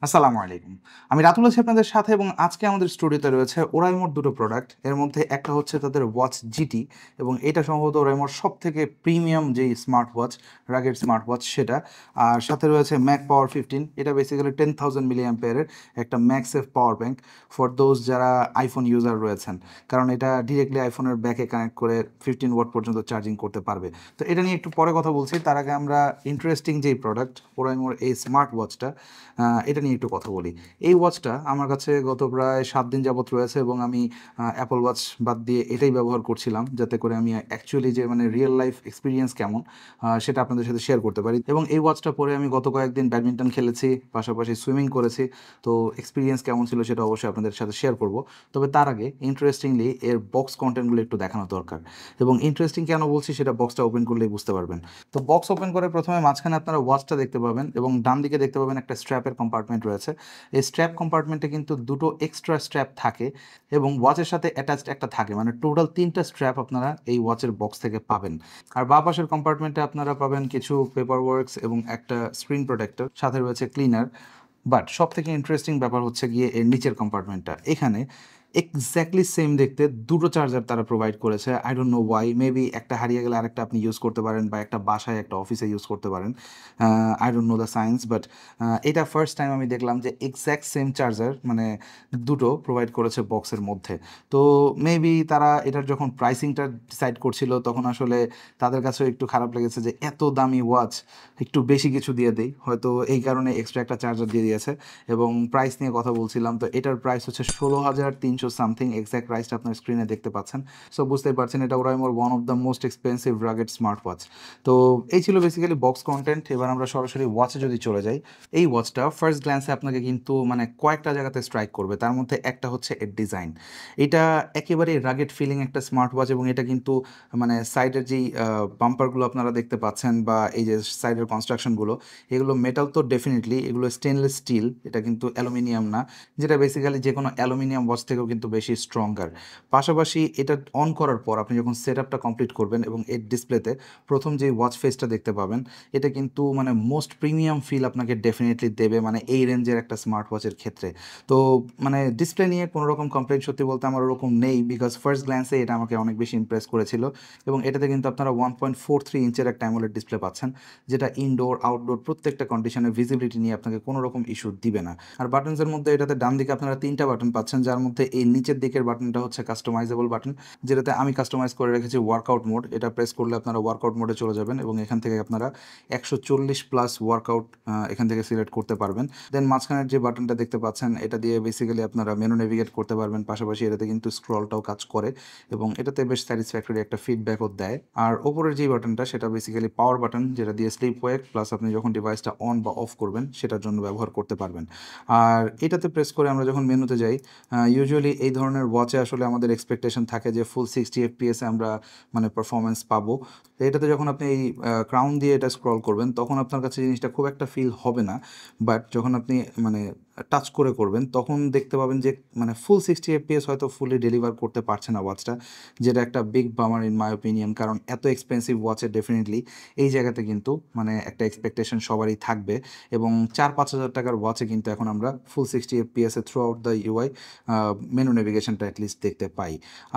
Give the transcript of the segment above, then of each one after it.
আসসালামু আলাইকুম। আমি রাতুল আছি আপনাদের সাথে এবং আজকে আমাদের স্টুডিওতে রয়েছে ওরাইমোর দুটো প্রোডাক্ট। এর মধ্যে একটা হচ্ছে তাদের ওয়াচ জিটি এবং এটা সম্ভবত ওরাইমোর সবথেকে প্রিমিয়াম যেই smart watch, rugged smart watch সেটা। আর সাথে রয়েছে ম্যাক পাওয়ার 15। এটা বেসিক্যালি 10,000 মিলি অ্যাম্পিয়ারের একটা ম্যাগসেফ পাওয়ার ব্যাংক ফর দোজ যারা আইফোন ইউজার রয়েছেন। কারণ এটা ডিরেক্টলি আইফোনের ব্যাকে কানেক্ট করে 15 ওয়াট পর্যন্ত চার্জিং করতে পারবে। তো এটা নিয়ে একটু পরে কথা বলছি। তার আগে আমরা ইন্টারেস্টিং যেই প্রোডাক্ট ওরাইমোর এই স্মার্ট ওয়াচটা, এটা নিয়ে একটু কথা বলি। এই ওয়াচটা আমার কাছে গত প্রায় 7 দিন যাবত রয়েছে এবং আমি অ্যাপল ওয়াচ বাদ দিয়ে এটাই ব্যবহার করছিলাম, যাতে করে আমি অ্যাকচুয়ালি যে মানে রিয়েল লাইফ এক্সপিরিয়েন্স কেমন সেটা আপনাদের সাথে শেয়ার করতে পারি। এবং এই ওয়াচটা পরে আমি গত কয়েকদিন ব্যাডমিন্টন খেলেছি, পাশাপাশি সুইমিং করেছি। তো এক্সপিরিয়েন্স কেমন ছিল সেটা অবশ্যই আপনাদের সাথে শেয়ার করব। তবে তার আগে ইন্টারেস্টিংলি এর বক্স কন্টেন্টগুলো একটু দেখানো দরকার। এবং ইন্টারেস্টিং কেন বলছি সেটা বক্সটা ওপেন করলেই বুঝতে পারবেন। তো বক্স ওপেন করে প্রথমে মাঝখানে আপনারা ওয়াচটা দেখতে পাবেন এবং ডান দিকে দেখতে পাবেন একটা স্ট্র্যাপের কম্পার্টমেন্ট রয়েছে। এই স্ট্র্যাপ কম্পার্টমেন্টে কিন্তু দুটো এক্সট্রা স্ট্র্যাপ থাকে এবং ওয়াচের সাথে অ্যাটাচড একটা থাকে, মানে টোটাল 3টা স্ট্র্যাপ আপনারা এই ওয়াচের বক্স থেকে পাবেন। আর বাঁ পাশের কম্পার্টমেন্টে আপনারা পাবেন কিছু পেপার ওয়ার্কস এবং একটা স্ক্রিন প্রোটেক্টর, সাথে রয়েছে ক্লিনার। বাট সব থেকে ইন্টারেস্টিং ব্যাপার হচ্ছে গিয়ে এর নিচের কম্পার্টমেন্টটা। এখানে এক্স্যাক্টলি সেম দেখতে দুটো চার্জার তারা প্রোভাইড করেছে। I don't know Y, maybe একটা হারিয়ে গেলে আরেকটা আপনি ইউজ করতে পারেন বা একটা বাসায় একটা অফিসে ইউজ করতে পারেন। I don't know the science, but এটা ফার্স্ট টাইম আমি দেখলাম যে এক্স্যাক্ট সেম চার্জার মানে দুটো প্রোভাইড করেছে বক্সের মধ্যে। তো মেবি তারা এটার যখন প্রাইসিংটা ডিসাইড করছিল তখন আসলে তাদের কাছেও একটু খারাপ লেগেছে যে এত দামি ওয়াচ একটু বেশি কিছু দিয়ে দেই, হয়তো এই কারণে এক্সট্রা একটা চার্জার দিয়ে দিয়েছে। এবং প্রাইস নিয়ে কথা বলছিলাম, তো এটার প্রাইস হচ্ছে 16,300 সামথিং। এক্স্যাক্ট প্রাইসটা আপনার স্ক্রিনে দেখতে পাচ্ছেন। সো বুঝতেই পারছেন এটা ওরাইমোর one of the most expensive rugged smart watch. তো এই ছিল বেসিক্যালি বক্স কন্টেন্ট। এবার আমরা সরাসরি ওয়াচে যদি চলে যাই, এই ওয়াচটা ফার্স্ট গ্ল্যান্সে আপনাকে কিন্তু মানে কয়েকটা জায়গাতে স্ট্রাইক করবে। তার মধ্যে একটা হচ্ছে এর ডিজাইন। এটা একেবারে রাগেড ফিলিং একটা স্মার্ট ওয়াচ এবং এটা কিন্তু মানে সাইডের যেই বাম্পারগুলো আপনারা দেখতে পাচ্ছেন বা এই যে সাইডের কনস্ট্রাকশনগুলো, এগুলো মেটাল তো ডেফিনেটলি, এগুলো স্টেনলেস স্টিল, এটা কিন্তু অ্যালুমিনিয়াম না, যেটা বেসিক্যালি যে কোনো অ্যালুমিনিয়াম ওয়াচ থেকেও কিন্তু বেশি স্ট্রঙ্গার। পাশাপাশি এটা অন করার পর আপনি যখন সেট আপটা কমপ্লিট করবেন এবং এর ডিসপ্লেতে প্রথম যে ওয়াচ ফেসটা দেখতে পাবেন, এটা কিন্তু মানে মোস্ট প্রিমিয়াম ফিল আপনাকে ডেফিনেটলি দেবে মানে এই রেঞ্জের একটা স্মার্ট ওয়াচের ক্ষেত্রে। তো মানে ডিসপ্লে নিয়ে কোনো রকম কমপ্লেন সত্যি বলতে আমার ওরকম নেই, বিকজ ফার্স্ট গ্ল্যান্সে এটা আমাকে অনেক বেশি ইমপ্রেস করেছিল। এবং এটাতে কিন্তু আপনারা 1.43 ইঞ্চের একটা অ্যামোলেড ডিসপ্লে পাচ্ছেন, যেটা ইনডোর আউটডোর প্রত্যেকটা কন্ডিশনে ভিজিবিলিটি নিয়ে আপনাকে কোনো রকম ইস্যু দিবে না। আর বাটনসের মধ্যে এটাতে ডান দিকে আপনারা 3টা বাটন পাচ্ছেন, যার মধ্যে এই নিচের দিকের বাটনটা হচ্ছে কাস্টমাইজেবল বাটন, যেটাতে আমি কাস্টমাইজ করে রেখেছি ওয়ার্কআউট মোড। এটা প্রেস করলে আপনারা ওয়ার্কআউট মোডে চলে যাবেন এবং এখান থেকে আপনারা 140 প্লাস ওয়ার্কআউট এখান থেকে সিলেক্ট করতে পারবেন। দেন মাঝখানের যে বাটনটা দেখতে পাচ্ছেন, এটা দিয়ে বেসিক্যালি আপনারা মেনু নেভিগেট করতে পারবেন। পাশাপাশি এটাতে কিন্তু স্ক্রলটাও কাজ করে এবং এটাতে বেশ স্যাটিসফ্যাক্টরি একটা ফিডব্যাকও দেয়। আর ওপরের যে বাটনটা সেটা বেসিক্যালি পাওয়ার বাটন, যেটা দিয়ে স্লিপ ওয়েক প্লাস আপনি যখন ডিভাইসটা অন বা অফ করবেন সেটার জন্য ব্যবহার করতে পারবেন। আর এটাতে প্রেস করে আমরা যখন মেনুতে যাই, ইউজুয়ালি এই ধরনের ওয়াচে আসলে আমাদের এক্সপেকটেশন থাকে যে ফুল 60 এফপিএসে আমরা মানে পারফরমেন্স পাবো। তো এটাতে যখন আপনি এই ক্রাউন দিয়ে এটা স্ক্রল করবেন তখন আপনার কাছে জিনিসটা খুব একটা ফিল হবে না, বাট যখন আপনি মানে টাচ করে করবেন তখন দেখতে পাবেন যে মানে ফুল 60 এফপিএস হয়তো ফুলি ডেলিভার করতে পারছে না ওয়াচটা, যেটা একটা বিগ বামার ইন মাই ওপিনিয়ন। কারণ এত এক্সপেন্সিভ ওয়াচে ডেফিনেটলি এই জায়গাতে কিন্তু মানে একটা এক্সপেকটেশন সবারই থাকবে। এবং 4-5 হাজার টাকার ওয়াচে কিন্তু এখন আমরা ফুল 60 এফপিএসে throughout the UI menu নেভিগেশনটা অ্যাটলিস্ট দেখতে পাই।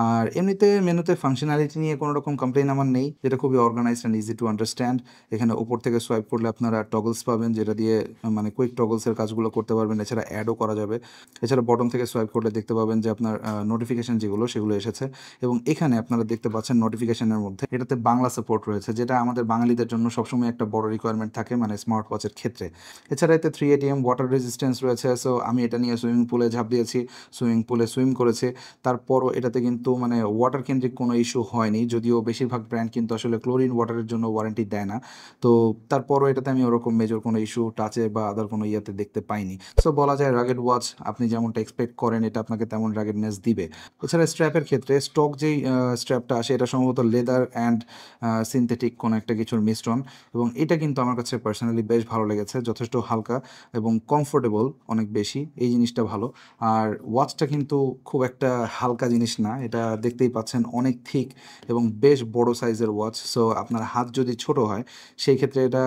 আর এমনিতে মেনুতে ফাংশনালিটি নিয়ে কোনো রকম কমপ্লেন আমার নেই, যেটা খুবই organised and easy to understand. এখানে উপর থেকে সোয়াইপ করলে আপনারা টগলস পাবেন, যেটা দিয়ে মানে কুইক টগলসের কাজগুলো করতে পারবেন। এছাড়া অ্যাডও করা যাবে। এছাড়া বটম থেকে সোয়াইপ করলে দেখতে পাবেন যে আপনার নোটিফিকেশন যেগুলো সেগুলো এসেছে। এবং এখানে আপনারা দেখতে পাচ্ছেন নোটিফিকেশনের মধ্যে এটাতে বাংলা সাপোর্ট রয়েছে, যেটা আমাদের বাঙালিদের জন্য সবসময় একটা বড় রিকোয়ারমেন্ট থাকে মানে স্মার্ট ওয়াচের ক্ষেত্রে। এছাড়া এতে 3 ATM ওয়াটার রেজিস্ট্যান্স রয়েছে। সো আমি এটা নিয়ে সুইমিং পুলে ঝাঁপ দিয়েছি, সুইমিং পুলে সুইম করেছে, তারপরও এটাতে কিন্তু মানে ওয়াটার কেন্দ্রিক কোনো ইস্যু হয়নি, যদিও বেশিরভাগ ব্র্যান্ড কিন্তু আসলে ক্লোরিন ওয়াটারের জন্য ওয়ারেন্টি দেয় না। তো তারপরও এটাতে আমি ওরকম মেজর কোনো ইস্যু টাচে বা আদার কোনো ইয়েতে দেখতে পাইনি। সো বলা যায় রাগেড ওয়াচ, আপনি যেমনটা এক্সপেক্ট করেন এটা আপনাকে তেমন রাগেডনেস দিবে। এছাড়া স্ট্র্যাপের ক্ষেত্রে স্টক যেই স্ট্র্যাপটা আসে এটা সম্ভবত লেদার অ্যান্ড সিনথেটিক কোনো একটা কিছুর মিশ্রণ, এবং এটা কিন্তু আমার কাছে পার্সোনালি বেশ ভালো লেগেছে। যথেষ্ট হালকা এবং কমফোর্টেবল অনেক বেশি, এই জিনিসটা ভালো। আর ওয়াচটা কিন্তু খুব একটা হালকা জিনিস না, এটা দেখতেই পাচ্ছেন অনেক থিক এবং বেশ বড় সাইজের ওয়াচ। সো আপনার হাত যদি ছোট হয় সেই ক্ষেত্রে এটা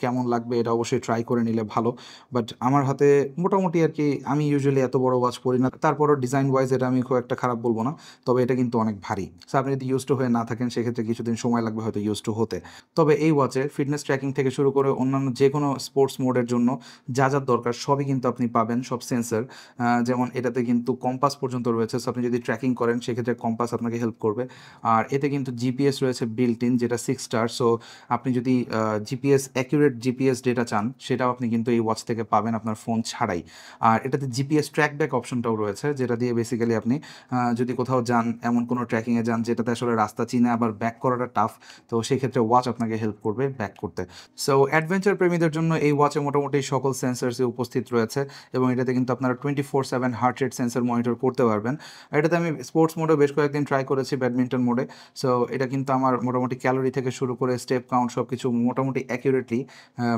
কেমন লাগবে এটা অবশ্যই ট্রাই করে নিলে ভালো। বাট আমার হাতে মোটামুটি আর কি। আমি ইউজুয়ালি এত বড় ওয়াচ পরি না, তারপরও ডিজাইন ওয়াইজ এটা আমি খুব একটা খারাপ বলবো না, তবে এটা কিন্তু অনেক ভারী। সো আপনি যদি ইউজ টু হয়ে না থাকেন সেক্ষেত্রে কিছুদিন সময় লাগবে হয়তো ইউজ টু হতে। তবে এই ওয়াচে ফিটনেস ট্র্যাকিং থেকে শুরু করে অন্যান্য যে কোনো স্পোর্টস মোডের জন্য যা যা দরকার সবই কিন্তু আপনি পাবেন, সব সেন্সর। যেমন এটাতে কিন্তু কম্পাস পর্যন্ত রয়েছে, সো আপনি যদি ট্র্যাকিং করেন সেক্ষেত্রে কম্পাস আপনাকে হেল্প করবে। আর এতে কিন্তু জিপিএস রয়েছে বিল্ট ইন, যেটা 6 স্টার। সো আপনি যদি জিপিএস অ্যাকুরেট জিপিএস ডেটা চান সেটাও আপনি কিন্তু এই ওয়াচ থেকে পাবেন আপনার ফোন ছাড়াই। আর এটাতে জিপিএস ট্র্যাক ব্যাক অপশনটাও রয়েছে, যেটা দিয়ে বেসিক্যালি আপনি যদি কোথাও যান, এমন কোনো ট্র্যাকিংয়ে যান যেটাতে আসলে রাস্তা চিনে আবার ব্যাক করাটা টাফ, তো সেই ক্ষেত্রে ওয়াচ আপনাকে হেল্প করবে ব্যাক করতে। সো অ্যাডভেঞ্চার প্রেমীদের জন্য এই ওয়াচে মোটামুটি সকল সেন্সার্সই উপস্থিত রয়েছে, এবং এটাতে কিন্তু আপনারা 24/7 হার্ট রেট সেন্সর মনিটর করতে পারবেন। এটাতে আমি স্পোর্টস মোডে বেশ কয়েকদিন ট্রাই করেছি, ব্যাডমিন্টন মোডে। সো এটা কিন্তু আমার মোটামুটি ক্যালোরি থেকে শুরু করে স্টেপ কাউন্ট সব কিছু মোটামুটি অ্যাকিউরেটলি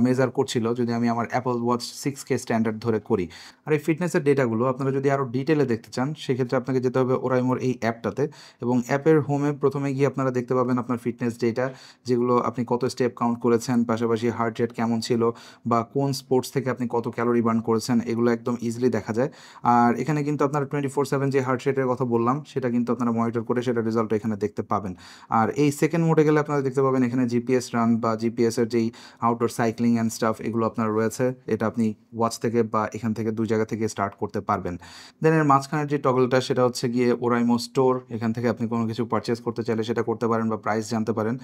মেজার করছিল, যদি আমি আমার অ্যাপল ওয়াচ 6K স্ট্যান্ডার্ড ধরে করি। আর এই ফিটনেসের ডেটাগুলো আপনারা যদি আরও ডিটেলে দেখতে চান সেক্ষেত্রে আপনাকে যেতে হবে ওরাইমোর এই অ্যাপটাতে, এবং অ্যাপের হোমে প্রথমে গিয়ে আপনারা দেখতে পাবেন আপনার ফিটনেস ডেটা, যেগুলো আপনি কত স্টেপ কাউন্ট করেছেন, পাশাপাশি হার্ট রেট কেমন ছিল, বা কোন স্পোর্টস থেকে আপনি কত ক্যালোরি বার্ন করেছেন, এগুলো একদম ইজিলি দেখা যায়। আর এখানে কিন্তু আপনারা 24/7 যে হার্ট রেটের কথা বললাম সেটা কিন্তু আপনারা মনিটর করে সেটা রেজাল্ট এখানে দেখতে পাবেন। আর এই সেকেন্ড মোডে গেলে আপনারা দেখতে পাবেন এখানে জিপিএস রান বা জিপিএসের যেই আউটডোর সাইক্লিং অ্যান্ড স্টাফ এগুলো আপনার রয়েছে, এটা আপনি ওয়াচ থেকে বা এখান থেকে দুই জায়গা থেকে স্টার্ট করতে পারবেন। দেন এর মাঝখানের যে টগলটা সেটা হচ্ছে গিয়ে ওরাইমো স্টোর, এখান থেকে আপনি কোনো কিছু পারচেস করতে চাইলে সেটা করতে পারেন বা প্রাইস জানতে পারেন।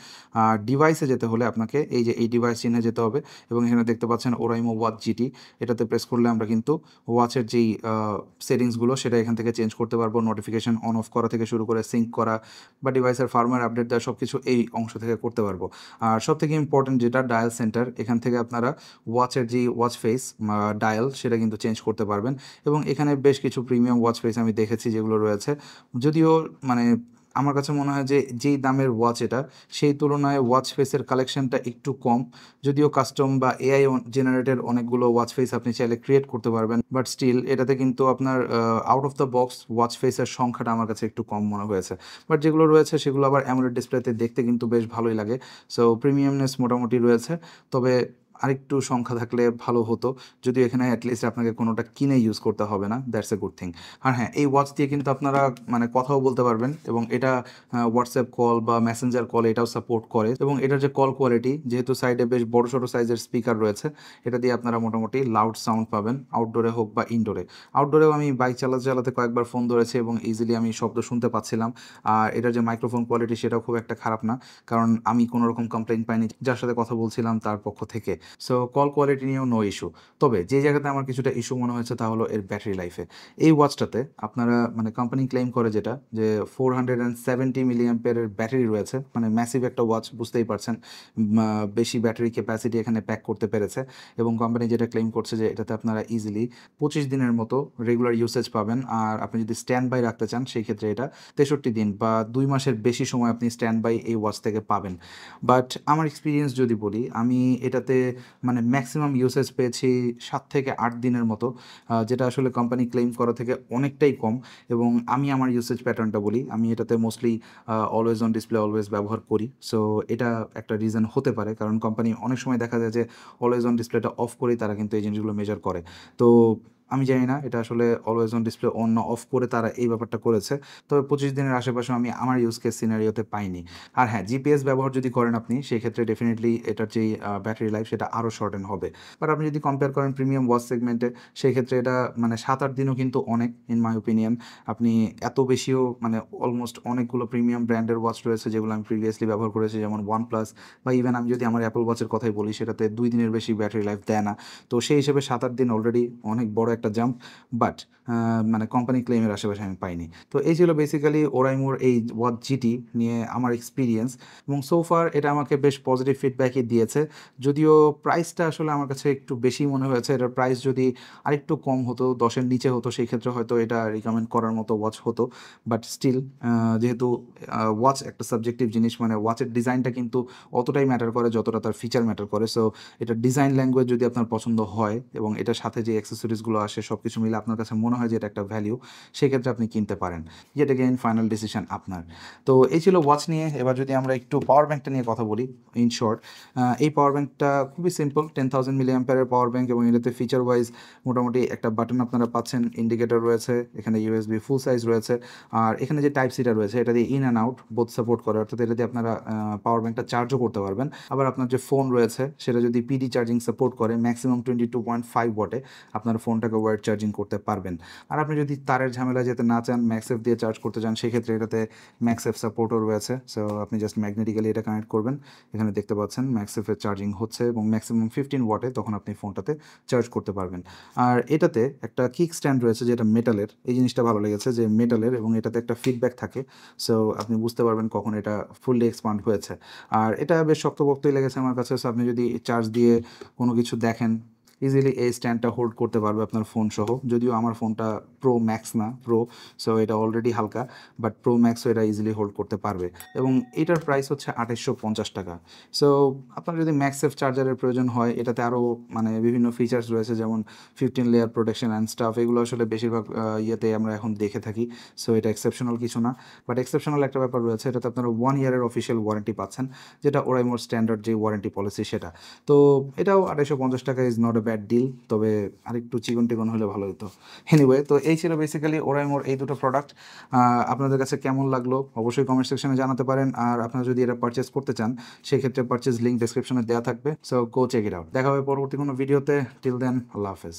আর ডিভাইসে যেতে হলে আপনাকে এই যে এই ডিভাইস চিহ্নে যেতে হবে, এবং এখানে দেখতে পাচ্ছেন ওরাইমো ওয়াচ জিটি, এটাতে প্রেস করলে আমরা কিন্তু ওয়াচের যেই সেটিংসগুলো সেটা এখান থেকে চেঞ্জ করতে পারবো, নোটিফিকেশন অন অফ করা থেকে শুরু করে সিঙ্ক করা বা ডিভাইসের ফার্মওয়্যার আপডেট দেওয়া সব কিছু এই অংশ থেকে করতে পারবো। আর সব থেকে ইম্পর্টেন্ট যেটা ডায়াল সেন্টার, এখান থেকে আপনারা ওয়াচের যে ওয়াচ ফেস ডায়াল সেটা কিন্তু চেঞ্জ করতে পারবেন। এবং এখানে বেশ কিছু প্রিমিয়াম ওয়াচ ফেস আমি দেখেছি যেগুলো রয়েছে, যদিও মানে আমার কাছে মনে হয় যে যেই দামের ওয়াচ এটা সেই তুলনায় ওয়াচ ফেসের কালেকশনটা একটু কম। যদিও কাস্টম বা এআই জেনারেটেড অনেকগুলো ওয়াচ ফেস আপনি চাইলে ক্রিয়েট করতে পারবেন, বাট স্টিল এটাতে কিন্তু আপনার out of the box watch ফেসের সংখ্যাটা আমার কাছে একটু কম মনে হয়েছে। বাট যেগুলো রয়েছে সেগুলো আবার অ্যামোলেড ডিসপ্লেতে দেখতে কিন্তু বেশ ভালোই লাগে। সো প্রিমিয়ামনেস মোটামুটি রয়েছে, তবে আরেকটু সংখ্যা থাকলে ভালো হতো, যদিও এখানে অ্যাটলিস্ট আপনাকে কোনোটা কিনে ইউজ করতে হবে না, দ্যাটস এ গুড থিং। আর হ্যাঁ, এই ওয়াচ দিয়ে কিন্তু আপনারা মানে কথাও বলতে পারবেন, এবং এটা হোয়াটসঅ্যাপ কল বা মেসেঞ্জার কল এটাও সাপোর্ট করে। এবং এটার যে কল কোয়ালিটি, যেহেতু সাইডে বেশ বড় ছোটো সাইজের স্পিকার রয়েছে, এটা দিয়ে আপনারা মোটামুটি লাউড সাউন্ড পাবেন, আউটডোরে হোক বা ইনডোরে। আউটডোরেও আমি বাইক চালাতে চালাতে কয়েকবার ফোন ধরেছি এবং ইজিলি আমি শব্দ শুনতে পাচ্ছিলাম। আর এটার যে মাইক্রোফোন কোয়ালিটি সেটাও খুব একটা খারাপ না, কারণ আমি কোনো রকম কমপ্লেইন পাইনি যার সাথে কথা বলছিলাম তার পক্ষ থেকে। সো কল কোয়ালিটি নিয়েও নো ইস্যু। তবে যে জায়গাতে আমার কিছুটা ইস্যু মনে হয়েছে তা হলো এর ব্যাটারি লাইফে। এই ওয়াচটাতে আপনারা মানে কোম্পানি ক্লেম করে যেটা যে 470 মিলিঅ্যাম্পিয়ারের ব্যাটারি রয়েছে, মানে ম্যাসিভ একটা ওয়াচ, বুঝতেই পারছেন বেশি ব্যাটারি ক্যাপাসিটি এখানে প্যাক করতে পেরেছে। এবং কোম্পানি যেটা ক্লেম করছে যে এটাতে আপনারা ইজিলি 25 দিনের মতো রেগুলার ইউসেজ পাবেন। আর আপনি যদি স্ট্যান্ড বাই রাখতে চান সেই ক্ষেত্রে এটা 63 দিন বা 2 মাসের বেশি সময় আপনি স্ট্যান্ড বাই এই ওয়াচ থেকে পাবেন। বাট আমার এক্সপিরিয়েন্স যদি বলি, আমি এটাতে মানে ম্যাক্সিমাম ইউসেজ পেয়েছি 7 থেকে 8 দিনের মতো, যেটা আসলে কোম্পানি ক্লেম করা থেকে অনেকটাই কম। এবং আমি আমার ইউসেজ প্যাটার্নটা বলি, আমি এটাতে mostly always on display always ব্যবহার করি। সো এটা একটা রিজন হতে পারে, কারণ কোম্পানি অনেক সময় দেখা যায় যে অলওয়েজ অন ডিসপ্লেটা অফ করেই তারা কিন্তু এই জিনিসগুলো মেজার করে। তো আমি জানি না এটা আসলে অলওয়েজ অন ডিসপ্লে অন না অফ করে তারা এই ব্যাপারটা করেছে, তবে 25 দিনের আশেপাশে আমি আমার ইউজ কেস সিনারিওতে পাইনি। আর হ্যাঁ, জিপিএস ব্যবহার যদি করেন আপনি সেই ক্ষেত্রে ডেফিনেটলি এটার যেই ব্যাটারি লাইফ সেটা আরও শর্টেন হবে। বাট আপনি যদি কম্পেয়ার করেন প্রিমিয়াম ওয়াচ সেগমেন্টে সেই ক্ষেত্রে এটা মানে 7-8 দিনও কিন্তু অনেক, ইন মাই ওপিনিয়ন। আপনি এত বেশিও মানে অলমোস্ট অনেকগুলো প্রিমিয়াম ব্র্যান্ডের ওয়াচ রয়েছে যেগুলো আমি প্রিভিয়াসলি ব্যবহার করেছি, যেমন OnePlus বা ইভেন আমি যদি আমার অ্যাপল ওয়াচের কথাই বলি সেটাতে 2 দিনের বেশি ব্যাটারি লাইফ দেয় না। তো সেই হিসেবে 7-8 দিন অলরেডি অনেক বড় একটা জাম্প, বাট মানে কোম্পানি ক্লেমের আশেপাশে আমি পাইনি। তো এই ছিল বেসিক্যালি ওরাইমোর এই ওয়াচ জিটি নিয়ে আমার এক্সপিরিয়েন্স, এবং সোফার এটা আমাকে বেশ পজিটিভ ফিডব্যাকই দিয়েছে। যদিও প্রাইসটা আসলে আমার কাছে একটু বেশি মনে হয়েছে, এটার প্রাইস যদি আরেকটু কম হতো, 10-এর নিচে হতো, সেই ক্ষেত্রে হয়তো এটা রিকমেন্ড করার মতো ওয়াচ হতো। বাট স্টিল যেহেতু ওয়াচ একটা সাবজেক্টিভ জিনিস, মানে ওয়াচের ডিজাইনটা কিন্তু অতটাই ম্যাটার করে যতটা তার ফিচার ম্যাটার করে। সো এটা ডিজাইন ল্যাঙ্গুয়েজ যদি আপনার পছন্দ হয় এবং এটার সাথে যে অ্যাক্সেসরিজগুলো আসে সব কিছু মিলে আপনার কাছে মনে হয় যে এটা একটা ভ্যালিউ, সেক্ষেত্রে আপনি কিনতে পারেন, যেটা গেইন ফাইনাল ডিসিশন আপনার। তো এই ছিল ওয়াচ নিয়ে। এবার যদি আমরা একটু পাওয়ার ব্যাঙ্কটা নিয়ে কথা বলি, ইন শর্ট, এই পাওয়ার ব্যাঙ্কটা খুবই সিম্পল, 10,000 মিলি অ্যাম্পিয়ারের পাওয়ার ব্যাঙ্ক, এবং এটাতে ফিচার ওয়াইজ মোটামুটি একটা বাটন আপনারা পাচ্ছেন, ইন্ডিকেটর রয়েছে, এখানে ইউএসবি ফুল সাইজ রয়েছে, আর এখানে যে টাইপ সিটা রয়েছে এটা দিয়ে in and out both support করে, অর্থাৎ এটা দিয়ে আপনারা পাওয়ার ব্যাঙ্কটা চার্জও করতে পারবেন। আবার আপনার যে ফোন রয়েছে সেটা যদি পিডি চার্জিং সাপোর্ট করে ম্যাক্সিমাম 22.5 ওয়াটে আপনার ফোনটাকে ওয়ার্ড চার্জিং করতে পারবেন। আর আপনি যদি তারের ঝামেলা যেতে না চান, ম্যাক্সেফ দিয়ে চার্জ করতে চান, সেক্ষেত্রে এটাতে ম্যাক্সেফ সাপোর্টও রয়েছে। সো আপনি জাস্ট ম্যাগনেটিক্যালি এটা কানেক্ট করবেন, এখানে দেখতে পাচ্ছেন ম্যাক্সেফের চার্জিং হচ্ছে এবং ম্যাক্সিমাম 15 ওয়াটে তখন আপনি ফোনটাতে চার্জ করতে পারবেন। আর এটাতে একটা কিক স্ট্যান্ড রয়েছে যেটা মেটালের, এই জিনিসটা ভালো লেগেছে যে মেটালের, এবং এটাতে একটা ফিডব্যাক থাকে, সো আপনি বুঝতে পারবেন কখন এটা ফুললি এক্সপান্ড হয়েছে। আর এটা বেশ শক্তপোক্তই লেগেছে আমার কাছে। সো আপনি যদি চার্জ দিয়ে কোনো কিছু দেখেন, ইজিলি এই স্ট্যান্ডটা হোল্ড করতে পারবে আপনার ফোন সহ। যদিও আমার ফোনটা প্রো ম্যাক্স না, প্রো, সো এটা অলরেডি হালকা, বাট প্রো ম্যাক্সও এটা ইজিলি হোল্ড করতে পারবে। এবং এটার প্রাইস হচ্ছে 2850 টাকা। সো আপনার যদি ম্যাক্সেফ চার্জারের প্রয়োজন হয়, এটাতে আরও মানে বিভিন্ন ফিচার্স রয়েছে, যেমন 15 লেয়ার প্রোটেকশন অ্যান্ড স্টাফ, এগুলো আসলে বেশিরভাগ ইয়েতে আমরা এখন দেখে থাকি। সো এটা এক্সেপশনাল কিছু না, বাট এক্সেপশনাল একটা ব্যাপার রয়েছে, এটাতে আপনারা 1 ইয়ারের অফিসিয়াল ওয়ারেন্টি পাচ্ছেন, যেটা ওরাইমোর স্ট্যান্ডার্ড যে ওয়ারেন্টি পলিসি সেটা। তো এটাও 2850 টাকা is not a bad deal, তবে আরেকটু চিকন টিকন হলে ভালো হতো। এনিওয়ে, তো এই ছিল বেসিক্যালি ওরাইমোর এই দুটো প্রোডাক্ট। আপনাদের কাছে কেমন লাগলো অবশ্যই কমেন্ট সেকশনে জানাতে পারেন। আর আপনারা যদি এটা পারচেস করতে চান, সেক্ষেত্রে পারচেস লিঙ্ক ডেসক্রিপশনে দেওয়া থাকবে, so go check it out. দেখা হবে পরবর্তী কোনো ভিডিওতে। টিল দেন, আল্লাহ হাফেজ।